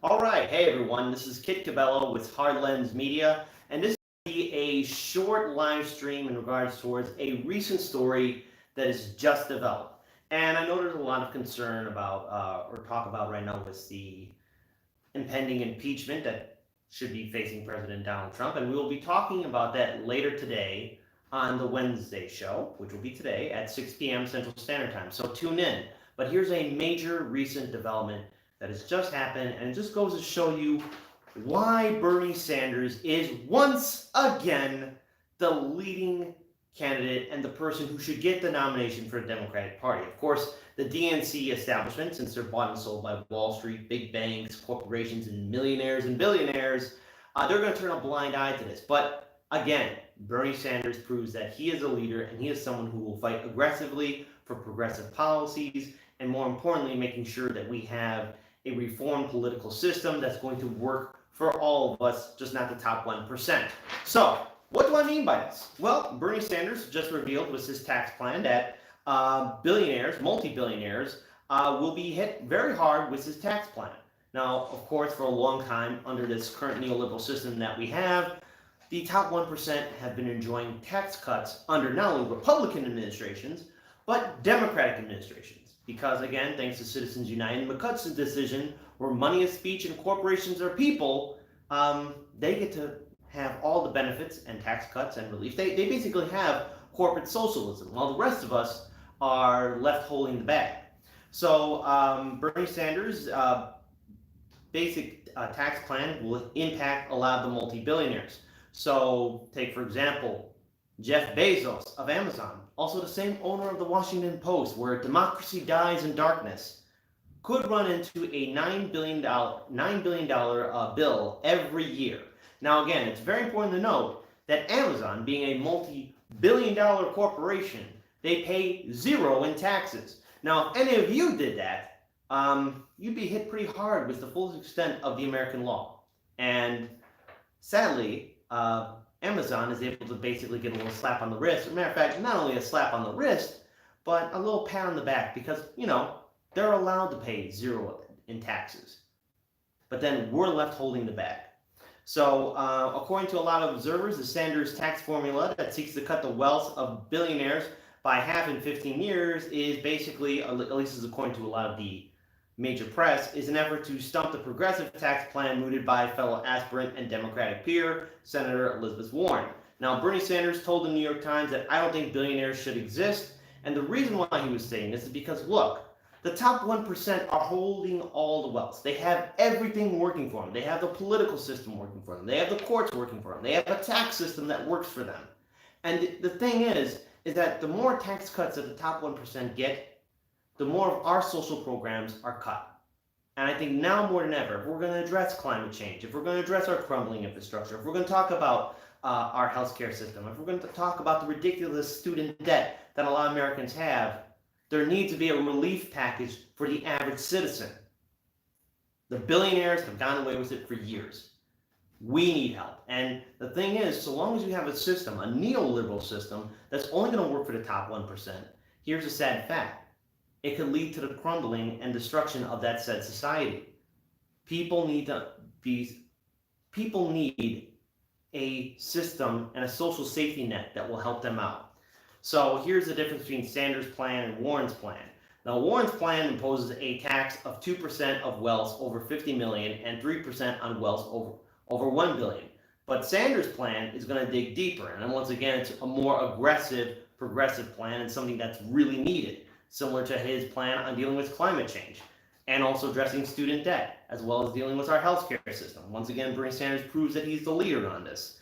All right, hey everyone, this is Kit Cabello with Hard Lens Media, and this will be a short live stream in regards towards a recent story that is just developed. And I know there's a lot of concern about, or talk about right now with the impending impeachment that should be facing President Donald Trump, and we will be talking about that later today on the Wednesday show, which will be today at 6 p.m. Central Standard Time. So tune in. But here's a major recent development that has just happened, and it just goes to show you why Bernie Sanders is once again the leading candidate and the person who should get the nomination for the Democratic Party. Of course, the DNC establishment, since they're bought and sold by Wall Street, big banks, corporations, and millionaires and billionaires, they're going to turn a blind eye to this. But again, Bernie Sanders proves that he is a leader and he is someone who will fight aggressively for progressive policies and, more importantly, making sure that we have a reformed political system that's going to work for all of us, just not the top 1%. So, what do I mean by this? Well, Bernie Sanders just revealed with his tax plan that billionaires, multi-billionaires, will be hit very hard with his tax plan. Now, of course, for a long time, under this current neoliberal system that we have, the top 1% have been enjoying tax cuts under not only Republican administrations, but Democratic administrations. Because again, thanks to Citizens United and McCutcheon's decision, where money is speech and corporations are people, they get to have all the benefits and tax cuts and relief. They basically have corporate socialism, while the rest of us are left holding the bag. So Bernie Sanders' basic tax plan will impact a lot of the multi-billionaires. So take, for example, Jeff Bezos of Amazon, also the same owner of the Washington Post, where democracy dies in darkness, could run into a $9 billion bill every year. Now again, it's very important to note that Amazon, being a multi-billion-dollar corporation, they pay zero in taxes. Now, if any of you did that, you'd be hit pretty hard with the full extent of the American law. And sadly, Amazon is able to basically get a little slap on the wrist. As a matter of fact, not only a slap on the wrist, but a little pat on the back because, they're allowed to pay zero in taxes. But then we're left holding the bag. So, according to a lot of observers, the Sanders tax formula that seeks to cut the wealth of billionaires by half in 15 years is basically, at least as according to a lot of the major press, is an effort to stump the progressive tax plan mooted by fellow aspirant and Democratic peer, Senator Elizabeth Warren. Now, Bernie Sanders told the New York Times that I don't think billionaires should exist, and the reason why he was saying this is because, look, the top 1% are holding all the wealth. They have everything working for them. They have the political system working for them. They have the courts working for them. They have a tax system that works for them. And the thing is that the more tax cuts that the top 1% get, the more of our social programs are cut. And I think now more than ever, if we're going to address climate change, if we're going to address our crumbling infrastructure, if we're going to talk about our healthcare system, if we're going to talk about the ridiculous student debt that a lot of Americans have, there needs to be a relief package for the average citizen. The billionaires have gone away with it for years. We need help. And the thing is, so long as you have a system, a neoliberal system, that's only going to work for the top 1%, here's a sad fact. It could lead to the crumbling and destruction of that said society. People need a system and a social safety net that will help them out. So here's the difference between Sanders' plan and Warren's plan. Now, Warren's plan imposes a tax of 2% of wealth over 50 million and 3% on wealth over 1 billion. But Sanders' plan is going to dig deeper. And once again, it's a more aggressive, progressive plan and something that's really needed, similar to his plan on dealing with climate change and also addressing student debt, as well as dealing with our healthcare system. Once again, Bernie Sanders proves that he's the leader on this.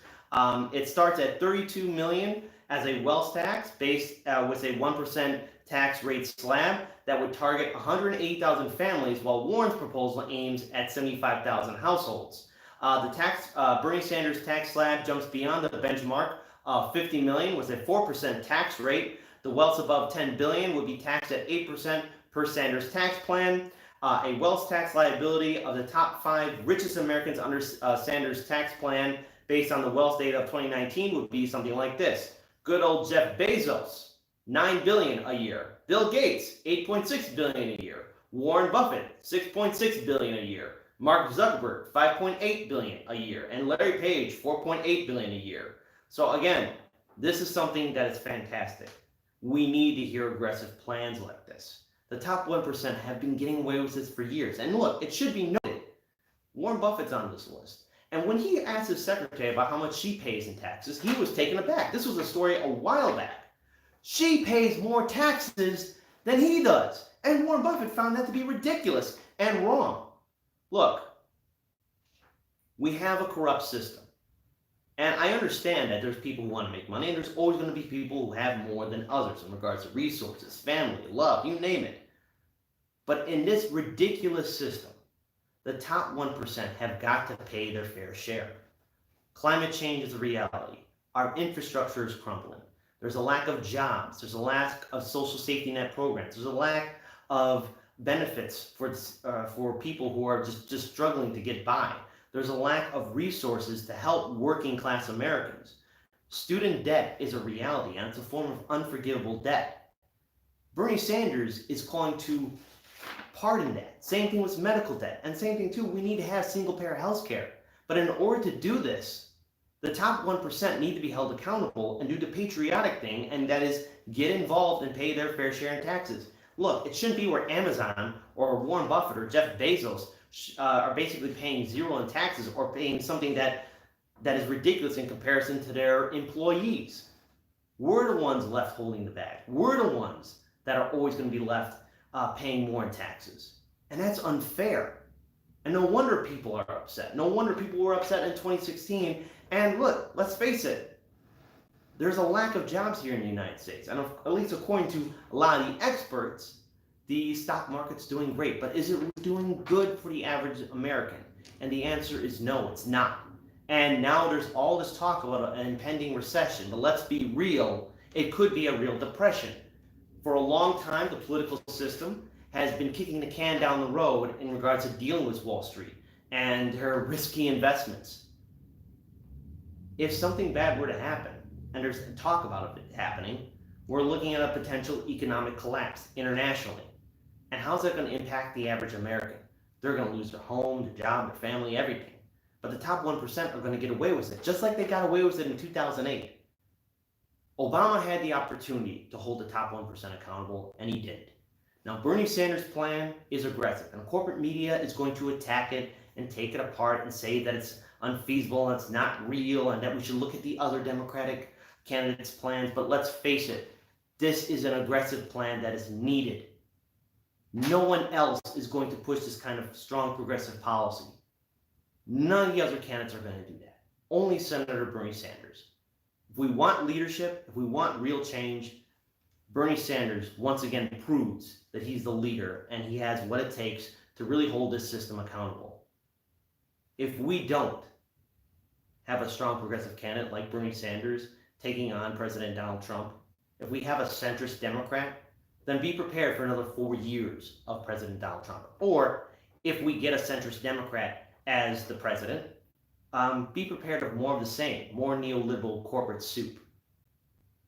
It starts at 32 million as a wealth tax based with a 1% tax rate slab that would target 180,000 families, while Warren's proposal aims at 75,000 households. Bernie Sanders' tax slab jumps beyond the benchmark of 50 million with a 4% tax rate. The wealth above 10 billion would be taxed at 8% per Sanders tax plan. A wealth tax liability of the top 5 richest Americans under Sanders tax plan based on the wealth data of 2019 would be something like this. Good old Jeff Bezos, $9 billion a year. Bill Gates, $8.6 billion a year. Warren Buffett, $6.6 billion a year. Mark Zuckerberg, 5.8 billion a year, and Larry Page, 4.8 billion a year. So again, this is something that is fantastic. We need to hear aggressive plans like this. The top 1% have been getting away with this for years. And look, it should be noted, Warren Buffett's on this list. And when he asked his secretary about how much she pays in taxes, he was taken aback. This was a story a while back. She pays more taxes than he does. And Warren Buffett found that to be ridiculous and wrong. Look, we have a corrupt system. And I understand that there's people who want to make money, and there's always going to be people who have more than others in regards to resources, family, love, you name it. But in this ridiculous system, the top 1% have got to pay their fair share. Climate change is a reality. Our infrastructure is crumbling. There's a lack of jobs. There's a lack of social safety net programs. There's a lack of benefits for people who are just struggling to get by. There's a lack of resources to help working class Americans. Student debt is a reality, and it's a form of unforgivable debt. Bernie Sanders is calling to pardon that. Same thing with medical debt. And same thing too, we need to have single payer health care. But in order to do this, the top 1% need to be held accountable and do the patriotic thing, and that is get involved and pay their fair share in taxes. Look, it shouldn't be where Amazon or Warren Buffett or Jeff Bezos are basically paying zero in taxes or paying something that is ridiculous in comparison to their employees. We're the ones left holding the bag. We're the ones that are always going to be left paying more in taxes. And that's unfair. And no wonder people are upset. No wonder people were upset in 2016. And look, let's face it, there's a lack of jobs here in the United States. And at least according to a lot of the experts, the stock market's doing great. But is it doing good for the average American? And the answer is no, it's not. And now there's all this talk about an impending recession. But let's be real, it could be a real depression. For a long time, the political system has been kicking the can down the road in regards to dealing with Wall Street and her risky investments. If something bad were to happen, and there's talk about it happening, we're looking at a potential economic collapse internationally. And how's that going to impact the average American? They're going to lose their home, their job, their family, everything. But the top 1% are going to get away with it, just like they got away with it in 2008. Obama had the opportunity to hold the top 1% accountable, and he did. Now, Bernie Sanders' plan is aggressive, and corporate media is going to attack it and take it apart and say that it's unfeasible and it's not real and that we should look at the other Democratic candidates' plans. But let's face it, this is an aggressive plan that is needed. No one else is going to push this kind of strong progressive policy. None of the other candidates are going to do that. Only Senator Bernie Sanders. If we want leadership, if we want real change, Bernie Sanders once again proves that he's the leader and he has what it takes to really hold this system accountable. If we don't have a strong progressive candidate like Bernie Sanders taking on President Donald Trump, if we have a centrist Democrat, then be prepared for another 4 years of President Donald Trump. Or if we get a centrist Democrat as the president, be prepared for more of the same, more neoliberal corporate soup.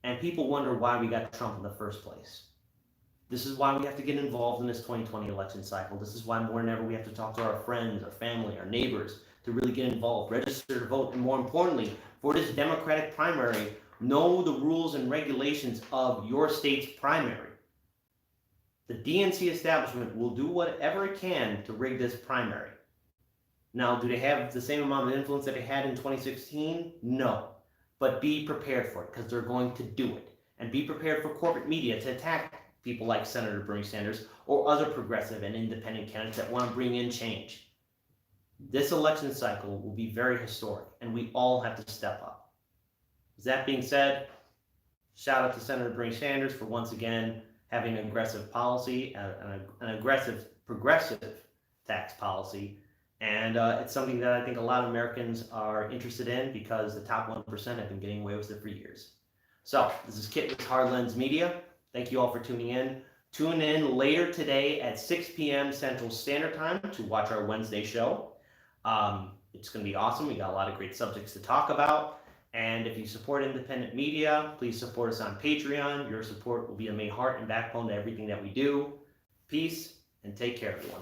And people wonder why we got Trump in the first place. This is why we have to get involved in this 2020 election cycle. This is why more than ever we have to talk to our friends, our family, our neighbors to really get involved, register to vote, and more importantly, for this Democratic primary, know the rules and regulations of your state's primary. The DNC establishment will do whatever it can to rig this primary. Now, do they have the same amount of influence that they had in 2016? No. But be prepared for it, because they're going to do it. And be prepared for corporate media to attack people like Senator Bernie Sanders or other progressive and independent candidates that want to bring in change. This election cycle will be very historic, and we all have to step up. With that being said, shout out to Senator Bernie Sanders for once again having an aggressive policy, an aggressive progressive tax policy. And it's something that I think a lot of Americans are interested in because the top 1% have been getting away with it for years. So this is Kit with Hard Lens Media. Thank you all for tuning in. Tune in later today at 6 p.m. Central Standard Time to watch our Wednesday show. It's going to be awesome. We got a lot of great subjects to talk about. And if you support independent media, please support us on Patreon. Your support will be the main heart and backbone to everything that we do. Peace and take care, everyone.